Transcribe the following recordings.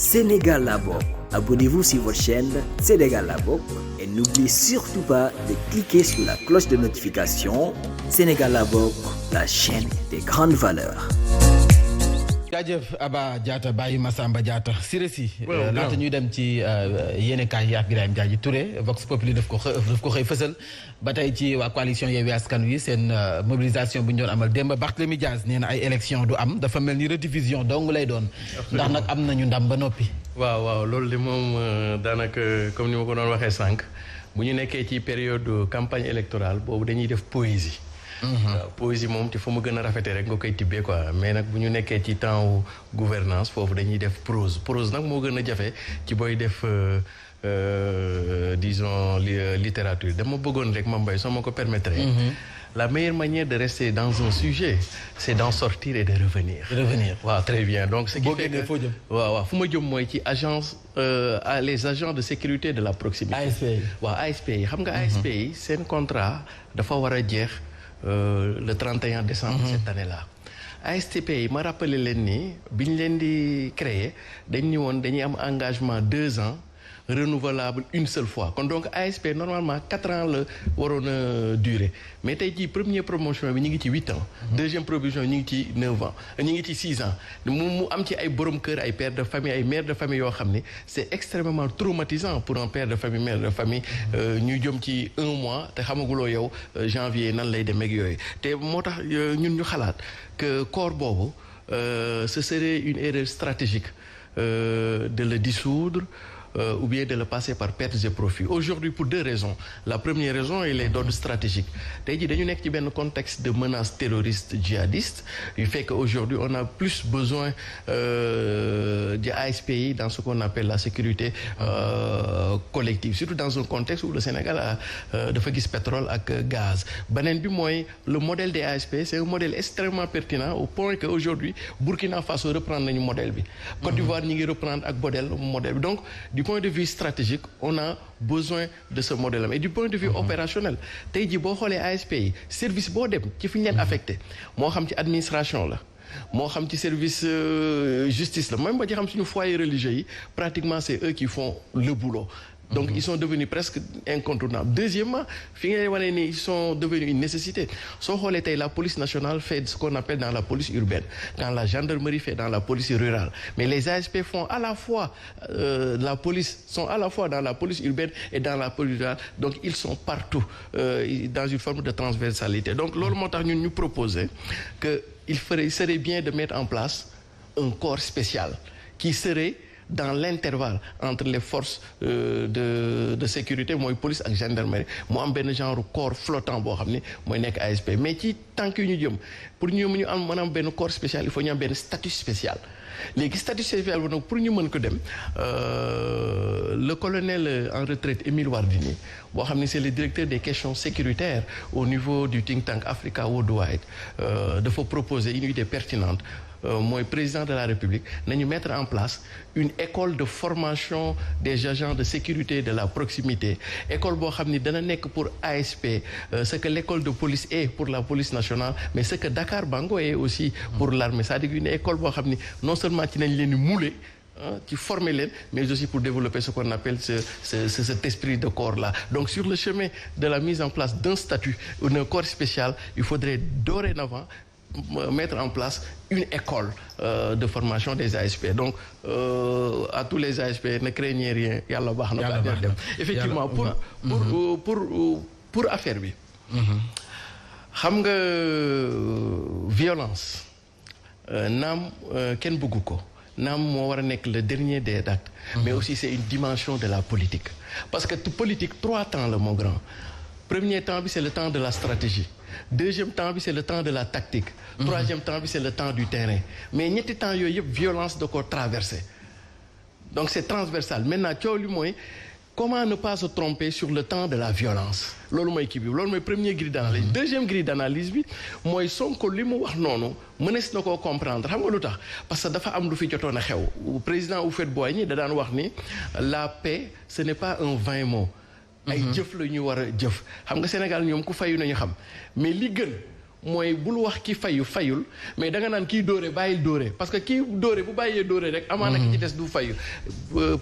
Sénégal la bokk. Abonnez-vous sur votre chaîne Sénégal la bokk et n'oubliez surtout pas de cliquer sur la cloche de notification. Sénégal la bokk, la chaîne des grandes valeurs. jaajëf Aba Diatta Baye Massamba Diatta Siré Sy laata ñuy dem ci yéenekaay yi ak Birahim Diadji Touré Vox Populi daf ko xëy fësal ba tey ci waa coalition Yewwi Askan Wi seen mobilisation bu ñu doon amal démb Barthélémy Dias nee na ay élection du am dafa mel ni redivision dong lay doon ndax nag am nañu ndam ba noppi. waaw loolu de moom daanaka comme ni ma ko doon waxee sànq bu ñu nekkee ci période campagne électorale boobu dañuy def poésie. waaw poésie moom te fu mu gën a rafetee rek nga koy tibbee quoi mais nag bu ñu nekkee ci temps gouvernance foofu dañuy def prose nag moo gën a jafe ci booy def disons littérature dama bëggoon rek ma mbay soo ma ko permettre. La meilleure manière de rester dans un sujet c'est d'en sortir et de revenir. waaw très bien donc ce qui fait que waaw fu ma jëm mooy ci agence les agents de sécurité de la proximité. ASP waaw ASP yi xam nga ASP yi seen contrat dafa war a jeex. Le 31 décembre cette année-là ASTP yi ma rappelé leen ni bi ñu leen di créer dañ ni woon dañuy am engagement 2 ans renouvelable une seule fois kon donc ASP normalement 4 ans la waroon a durer mais tey jii première promotion bi ñu ngi ci 8 ans deuxième promotion ñu ngi ci 9 ans ñu ngi ci 6 ans mu am ci ay borom kër ay pères de famille ay mères de famille yoo xam ne c'est extrêmement traumatisant pour un père de famille mère de famille ñu jëm ci 1 mois te xamaguloo yow janvier nan lay demee ak yooyu te moo tax ñun ñu xalaat que corps boobu ce serait une erreur stratégique de le dissoudre ou bien de le passer par pertes et profits aujourd'hui pour 2 raisons la première raison elle est d'ordre stratégique tey jii dañu nekk ci benn contexte de menace terroriste djihadiste yu fait que aujourd'hui on a plus besoin de ASPI dans ce qu'on appelle la sécurité collective surtout dans un contexte où le Sénégal dafa gis pétrole ak gaz beneen bi mooy le modèle des ASP c'est un modèle extrêmement pertinent au point que aujourd'hui Burkina Faso reprendre nañu modèle bi Côte d'Ivoire ñi ngi reprendre ak modèle bi donc du point de vue stratégique on a besoin de ce modèle et du point de vue opérationnel tey jii boo xoolee ASP yi service boo dem ci fi ñu leen affecté moo xam ci administration la moo xam ci service justice la même ba ci xam suñu foyer religieux yi pratiquement c'est eux qui font le boulot donc ils sont devenus presque incontournables deuxièmement fi ngay wane ni ils sont devenus une nécessité soo xoolee tey la police nationale fait ce qu'on appelle dans la police urbaine quand la gendarmerie fait dans la police rurale mais les ASP font à la fois la police sont à la fois dans la police urbaine et dans la police rurale donc ils sont partout dans une forme de transversalité donc loolu moo tax ñun ñu proposer que il serait bien de mettre en place un corps spécial qui serait dans l'intervalle entre les forces de sécurité mooy police ak gendarmerie mu am benn genre corps flottant boo xam ne mooy nekk ASP mais ci tànk yu ñu jëm pour ñu mën am benn corps spécial il faut ñu am benn statut spécial léegi statut spécial bi nag pour ñu mën ko dem le colonel en retraite Émile Wardini boo xam ne c'est le directeur des questions sécuritaires au niveau du think tank Africa Worldwide dafa proposer une idée pertinente mooy président de la République nañu mettre en place une école de formation des agents de sécurité de la proximité école boo xam ni dana nekk pour ASP ce que l'école de police est pour la police nationale mais ce que Dakar Bango est aussi pour l'armée c'est-à-dire une école boo xam ni non seulement ci nañ leen di mouler ci former leen mais aussi pour développer ce qu'on appelle cet esprit de corps là donc sur le chemin de la mise en place d'un statut ou d'un corps spécial il faudrait dorénavant mettre en place une école de formation des ASP donc à tous les ASP ne craignez rien yàlla baax na dem effectivement pour affaire bi xam nga violence naam kenn bëggu ko naam moo war a nekk le dernier des actes mais aussi c'est une dimension de la politique parce que politique 3 temps la mon grand premier temps bi c'est le temps de la stratégie deuxième temps bi c'est le temps de la tactique troisième temps bi c'est le temps du terrain mais ñetti temps yooyu yëpp violence da ko traversé donc c'est transversal maintenant coow li mooy comment ne pas se tromper sur le temps de la violence loolu mooy kii bi loolu mooy premier grille d'analyse deuxième grille d'analyse bi mooy Sonko li mu wax noonu mënees na koo comprendre xam nga lu tax parce que dafa am lu fi jotoon a xew président Houphouët-Boigny da daan wax ni la paix ce n'est pas un vain mot ay jëf la ñu war a jëf xam nga Sénégal ñoom ku fayu nañu xam mais li gën mooy bul wax ki fayul mais da nga naan kii dóore bàyyil dóore parce que kii dóore bu bàyyee dóore rek amaana ki ci des du fayu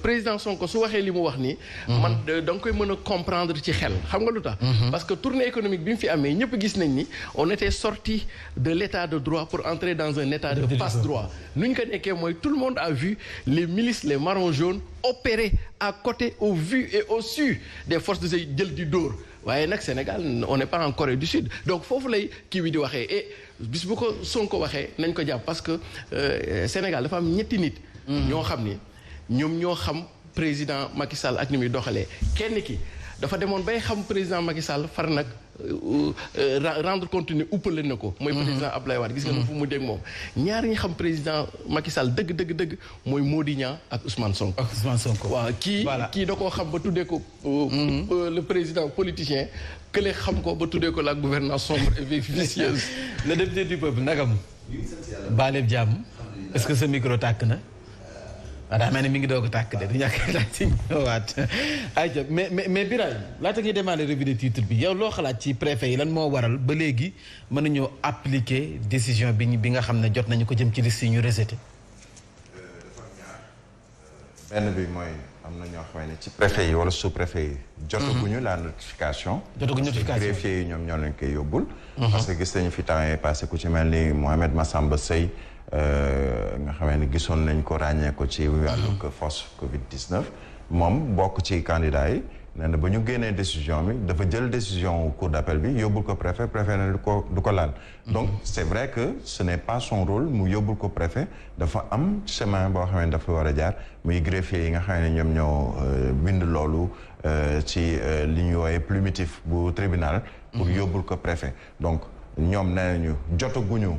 président Sonko su waxee li mu wax nii man da nga koy mën a comprendre ci xel xam nga lu tax parce que tournée économique bi mu fi amee ñëpp gis nañ ni on était sorti de l'état de droit pour entrer dans un état de passe droit nu ñu ko nekkee mooy tout le monde a vu les milices les marrons jaunes opérer à côté au vu et au su des forces de jël di dóor waaye nag Sénégal on n'est pas en Corée du Sud donc foofu lay kii wi di waxee et bis bu ko Sonko waxee nañ ko jàpp parce que Sénégal dafa am ñetti nit ñoo xam ni ñoom ñoo xam président Macky Sall ak ni muy doxalee kenn ki dafa demoon bay xam président Macky Sall far nag rendre compte ni uppale na ko mooy président Abdoulaye Wade gis nga na fu mu dégg moom ñaar ñi xam président Macky Sall dëgg mooy Mody Niang ak Ousmane Sonko waaw kii da koo xam ba tuddee ko le président politicien kële xam ko ba tuddee ko la gouvernance sombre et vicieuse le député du peuple nagam baaleeb jàmm est-ce que sa micro tàkk na daa mel ni mi ngi doog a tàkk de du ñàkk laaj ci ñëwaat ayca mais Birahim laata ngay démarrer revue de titre bi yow loo xalaat ci préfet yi lan moo waral ba léegi mën nañoo appliquer décision bi nga xam ne jot nañu ko jëm ci liste yi ñu rejeté. benn bi mooy am na ñoo xam ne ci préfet yi wala sous préfet yi. jotaguñu la notification. greffier yi ñoom ñoo leen koy yóbbul. parce que gis nañu fi temps yii passé ku ci mel ni Mohamed Massamba Seye. nga xamee ne gisoon nañ ko ràññee ko ci wàllu force Covid 19 moom bokk ci candidat yi nee na ba ñu génnee décision bi dafa jël décision cour d'appel bi yóbbul ko préfet ne du ko laal. donc c'est vrai que ce n'est pas son rôle mu yóbbul ko préfet dafa am chemin boo xam ne dafa war a jaar muy greffier yi nga xam ne ñoom ñoo bind loolu ci li ñuy woowe plumitif bu tribunal. pour yóbbul ko préfet donc ñoom nee nañu jotaguñu.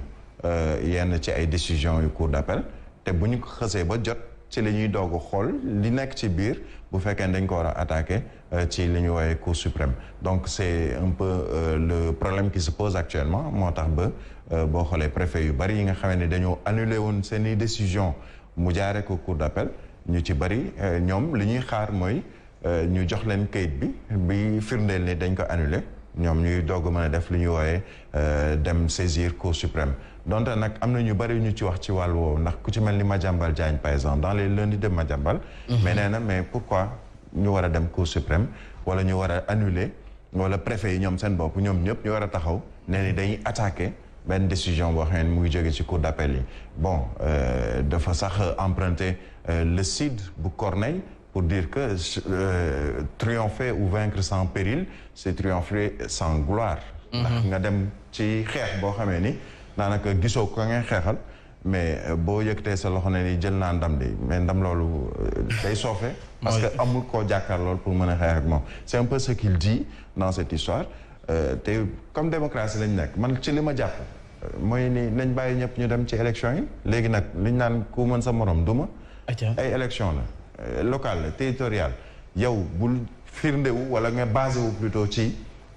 yenn ci ay décisions yu cour d'appel te bu ñu ko xësee ba jot ci la ñuy doog a xool li nekk ci biir bu fekkee dañ ko war a attaquer ci li ñu woowee cour suprême donc c'est un peu le problème qui se pose actuellement moo tax ba boo xoolee préfet yu bari yi nga xam ne dañoo annulé woon seeni décision mu jaaree ko cour d'appel ñu ci bari ñoom li ñuy xaar mooy ñu jox leen kayit bi firndeel ni dañ ko annulé ñoom ñuy doog a mën a def li ñuy woowee dem saisir cour suprême donte nag am na ñu bari ñu ci wax ci wàllu woowu ndax ku ci mel ni Madiambal Diagne par exemple dans les lundis de Madiambal mais nee na mais pourquoi ñu war a dem cour suprême wala ñu war a annuler wala préfet yi ñoom seen bopp ñoom ñëpp ñu war a taxaw nee ni dañuy attaquer benn décision boo xam ne mu ngi jóge ci cour d'appel yi bon dafa sax emprunter le CID bu Corneille pour dire que triompher ou vaincre sans péril c'est triompher sans gloire ndax nga dem ci xeex boo xamee ni daanaka gisoo ko ngay xeexal mais boo yëgtee sa loxo ne ni jël naa ndam de mais ndam loolu day soofe parce que amul koo jàkkaar loolu pour mën a xeex ak moom c'est un peu ce qu'il dit dans cette histoire te comme démocratie lañ nekk man ci li ma jàpp mooy ni nañ bàyyi ñëpp ñu dem ci élection yi léegi nag liñ naan ku mën sa morom duma ay élection la locale la territoriale yow bul firndewu wala nga basé wu plutôt ci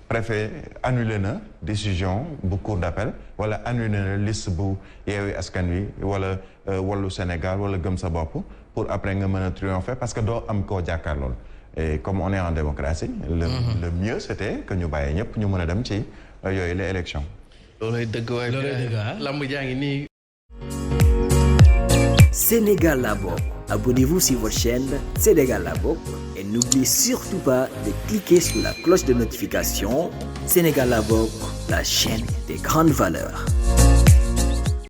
préfet annulé na décision bu cour d'appel wala annulé na liste bu Yewwi Askan Wi wala Wallu Sénégal wala Gëm Sa Bopp pour après nga mën a triompher parce que doo am koo jàkkaarlool et comme on est en démocratie le mieux c'était que ñu bàyyi ñëpp ñu mën a dem ci yooyu les élections loolay dëgg waaye lamb jaa ngi nii Sénégal la bokk. Abonnez-vous sur votre chaîne Sénégal la bokk et n'oubliez surtout pas de cliquer sur la cloche de notification. Sénégal la bokk, la chaîne des grandes valeurs.